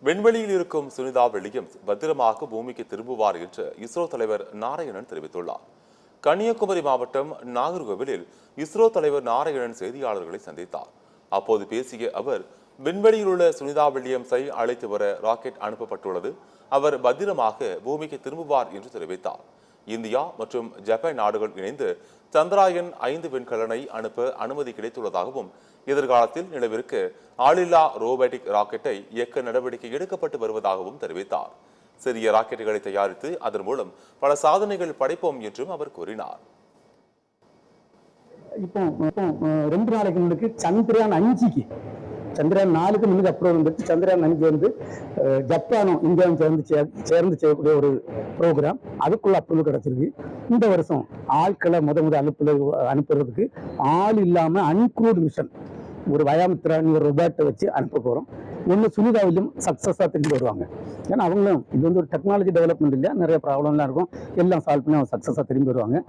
விண்வெளியில் இருக்கும் சுனிதா வில்லியம்ஸ் பத்திரமாக பூமிக்கு திரும்புவார் என்று இஸ்ரோ தலைவர் நாராயணன் தெரிவித்துள்ளார். கன்னியாகுமரி மாவட்டம் நாகர்கோவிலில் இஸ்ரோ தலைவர் நாராயணன் செய்தியாளர்களை சந்தித்தார். அப்போது பேசிய அவர், விண்வெளியில் உள்ள சுனிதா வில்லியம்ஸை அழைத்து வர ராக்கெட் அனுப்பப்பட்டுள்ளது. அவர் பத்திரமாக பூமிக்கு திரும்புவார் என்று தெரிவித்தார். இந்தியா மற்றும் ஜப்பான் நாடுகள் இணைந்து சந்திராயன் 5 விண்கலனை அனுப்ப அனுமதி கிடைத்துள்ளதாகவும், எதிர்காலத்தில் நிலவிற்கு ஆளில்லா ரோபோட்டிக் ராக்கெட்டை இயக்க நடவடிக்கை எடுக்கப்பட்டு வருவதாகவும் தெரிவித்தார். சிறிய ராக்கெட்டுகளை தயாரித்து அதன் மூலம் பல சாதனைகள் படைப்போம் என்றும் அவர் கூறினார். இப்போ 2 நாளைக்கு முன்னுக்கு சந்திரயான் 5க்கு சந்திரயான் 4க்கு முன்னுக்கு அப்புறம் வந்துட்டு சந்திரயான் 5 வந்து ஜப்பானும் இந்தியாவும் சேர்ந்து செய்யக்கூடிய ஒரு ப்ரோக்ராம். அதுக்குள்ள அப்ரூவல் கிடைச்சிருக்கு. இந்த வருஷம் ஆட்களை அனுப்புறதுக்கு ஆள் இல்லாம அன்க்ரூட் மிஷன் ஒரு வயாமித்ரான் ஒரு ரொபோட்டை வச்சு அனுப்ப போறோம். ஒன்று சுனிதாவிலும் சக்ஸஸாக திரும்பி வருவாங்க. ஏன்னா அவங்களும் இது வந்து ஒரு டெக்னாலஜி டெவலப்மெண்ட் இல்லையா, நிறைய ப்ராப்ளம்லாம் இருக்கும், எல்லாம் சால்வ் பண்ணி அவங்க சக்ஸஸாக திரும்பி வருவாங்க.